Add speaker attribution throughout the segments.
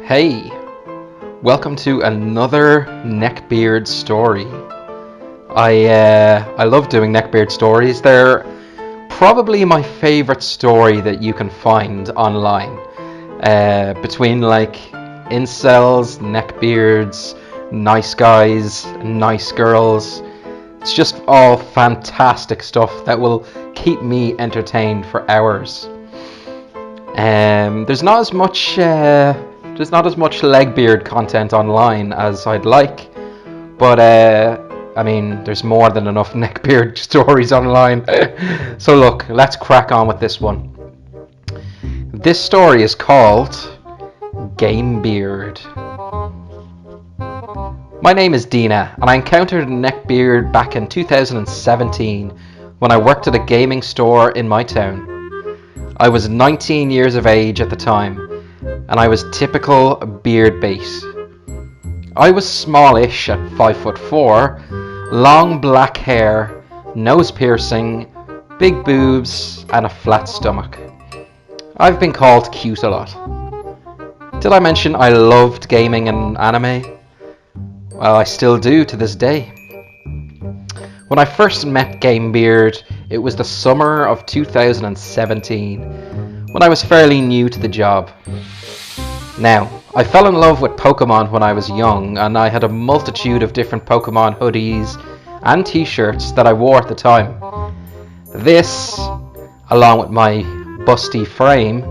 Speaker 1: Hey, welcome to another Neckbeard story. I love doing Neckbeard stories. They're probably my favorite story that you can find online. Between like incels, neckbeards, nice guys, nice girls. It's just all fantastic stuff that will keep me entertained for hours. There's not as much Legbeard content online as I'd like, but I mean, there's more than enough Neckbeard stories online. So look, let's crack on with this one. This story is called Gamebeard. My name is Dina, and I encountered Neckbeard back in 2017 when I worked at a gaming store in my town. I was 19 years of age at the time, and I was typical beard bait. I was smallish at 5'4", long black hair, nose piercing, big boobs, and a flat stomach. I've been called cute a lot. Did I mention I loved gaming and anime? Well, I still do to this day. When I first met Gamebeard, it was the summer of 2017, when I was fairly new to the job. Now, I fell in love with Pokemon when I was young, and I had a multitude of different Pokemon hoodies and t-shirts that I wore at the time. This, along with my busty frame,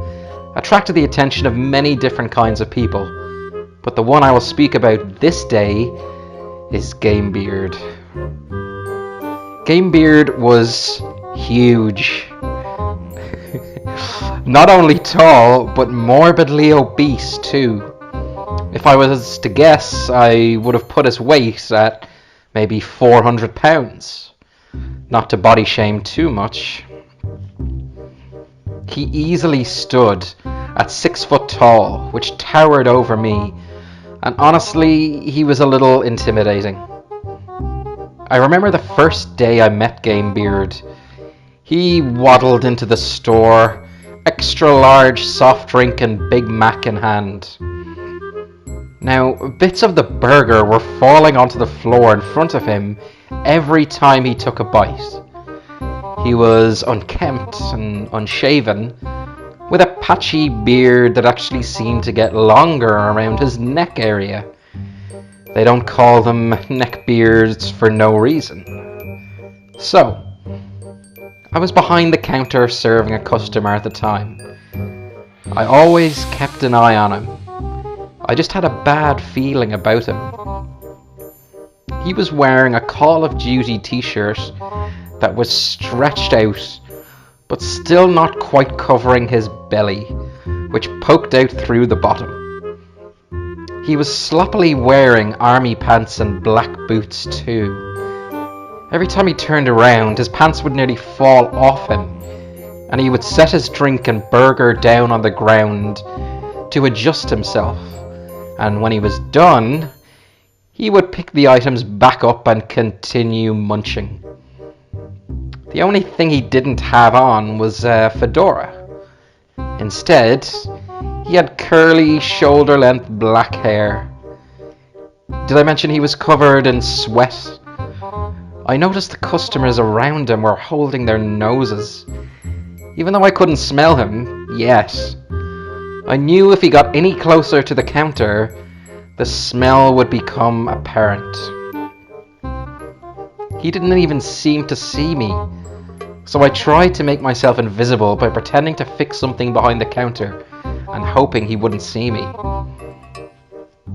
Speaker 1: attracted the attention of many different kinds of people, but the one I will speak about this day is Gamebeard. Gamebeard was huge. Not only tall, but morbidly obese too. If I was to guess, I would have put his weight at maybe 400 pounds. Not to body shame too much. He easily stood at 6 foot tall, which towered over me, and honestly, he was a little intimidating. I remember the first day I met Gamebeard. He waddled into the store, extra large soft drink and Big Mac in hand. Now, bits of the burger were falling onto the floor in front of him every time he took a bite. He was unkempt and unshaven, with a patchy beard that actually seemed to get longer around his neck area. They don't call them neckbeards for no reason. So, I was behind the counter serving a customer at the time. I always kept an eye on him. I just had a bad feeling about him. He was wearing a Call of Duty t-shirt that was stretched out, but still not quite covering his belly, which poked out through the bottom. He was sloppily wearing army pants and black boots too. Every time he turned around, his pants would nearly fall off him, and he would set his drink and burger down on the ground to adjust himself. And when he was done, he would pick the items back up and continue munching. The only thing he didn't have on was a fedora. Instead, he had curly, shoulder-length black hair. Did I mention he was covered in sweat? I noticed the customers around him were holding their noses. Even though I couldn't smell him yet, I knew if he got any closer to the counter, the smell would become apparent. He didn't even seem to see me, so I tried to make myself invisible by pretending to fix something behind the counter and hoping he wouldn't see me.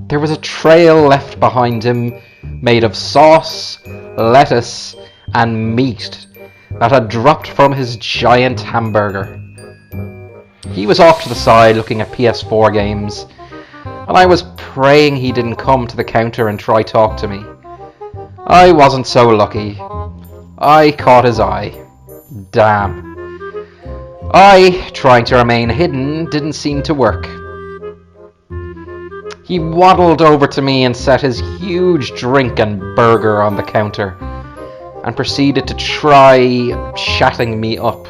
Speaker 1: There was a trail left behind him made of sauce, lettuce, and meat that had dropped from his giant hamburger. He was off to the side looking at PS4 games, and I was praying he didn't come to the counter and try talk to me. I wasn't so lucky. I caught his eye. Damn. I, trying to remain hidden, didn't seem to work. He waddled over to me and set his huge drink and burger on the counter, and proceeded to try chatting me up.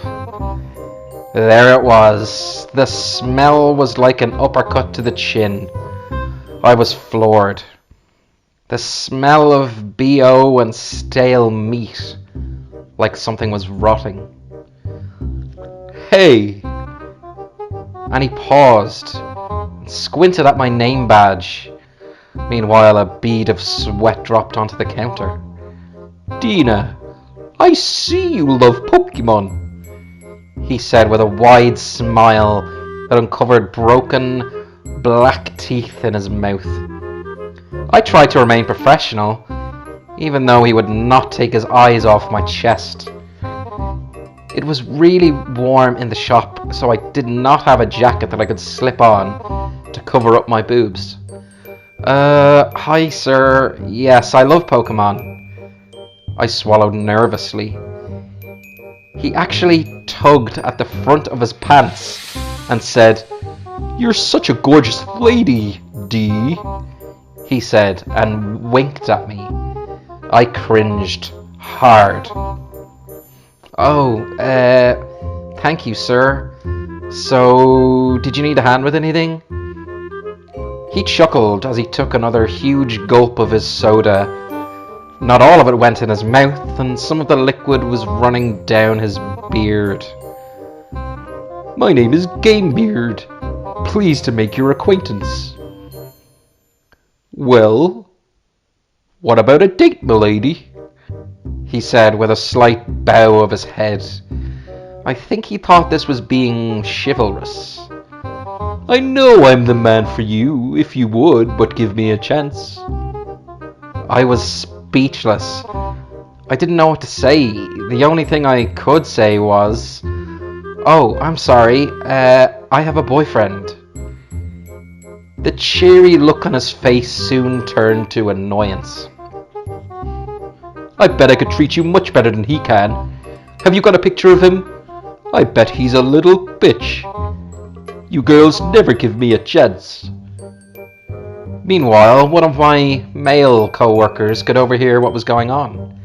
Speaker 1: There it was. The smell was like an uppercut to the chin. I was floored. The smell of BO and stale meat, like something was rotting. Hey! And he paused and squinted at my name badge. Meanwhile, a bead of sweat dropped onto the counter. Dina, I see you love Pokemon, he said with a wide smile that uncovered broken, black teeth in his mouth. I tried to remain professional, even though he would not take his eyes off my chest. It was really warm in the shop, so I did not have a jacket that I could slip on to cover up my boobs. Hi sir, yes, I love Pokemon. I swallowed nervously. He actually tugged at the front of his pants and said, "You're such a gorgeous lady, Dee," he said and winked at me. I cringed hard. Oh, thank you, sir. So, did you need a hand with anything? He chuckled as he took another huge gulp of his soda. Not all of it went in his mouth, and some of the liquid was running down his beard. My name is Gamebeard. Pleased to make your acquaintance. Well, what about a date, milady? He said with a slight bow of his head. I think he thought this was being chivalrous. I know I'm the man for you, if you would but give me a chance. I was speechless. I didn't know what to say. The only thing I could say was, "Oh, I'm sorry, I have a boyfriend." The cheery look on his face soon turned to annoyance. I bet I could treat you much better than he can. Have you got a picture of him? I bet he's a little bitch. You girls never give me a chance. Meanwhile, one of my male co-workers could overhear what was going on.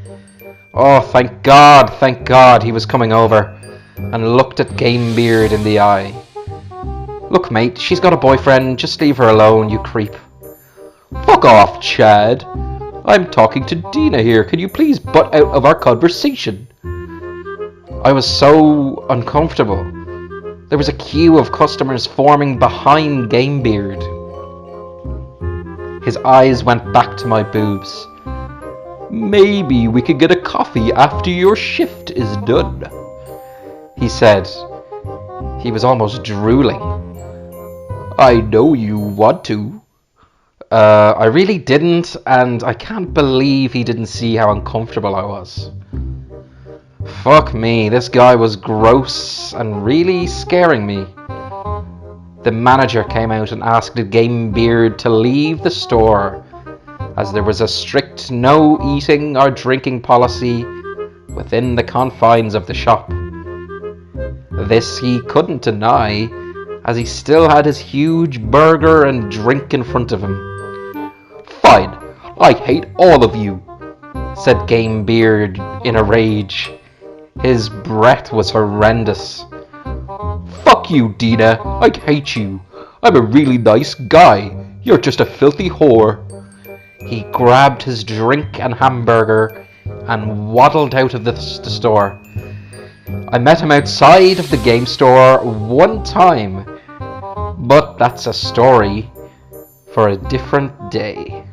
Speaker 1: Oh, thank God he was coming over, and looked at Gamebeard in the eye. Look, mate, she's got a boyfriend. Just leave her alone, you creep. Fuck off, Chad. I'm talking to Dina here. Can you please butt out of our conversation? I was so uncomfortable. There was a queue of customers forming behind Gamebeard. His eyes went back to my boobs. Maybe we could get a coffee after your shift is done, he said. He was almost drooling. I know you want to. I really didn't, and I can't believe he didn't see how uncomfortable I was. Fuck me, this guy was gross and really scaring me. The manager came out and asked Gamebeard to leave the store, as there was a strict no eating or drinking policy within the confines of the shop. This he couldn't deny, as he still had his huge burger and drink in front of him. Fine, I hate all of you, said Gamebeard in a rage. His breath was horrendous. Fuck you, Dina, I hate you. I'm a really nice guy. You're just a filthy whore. He grabbed his drink and hamburger and waddled out of the store. I met him outside of the game store one time, but that's a story for a different day.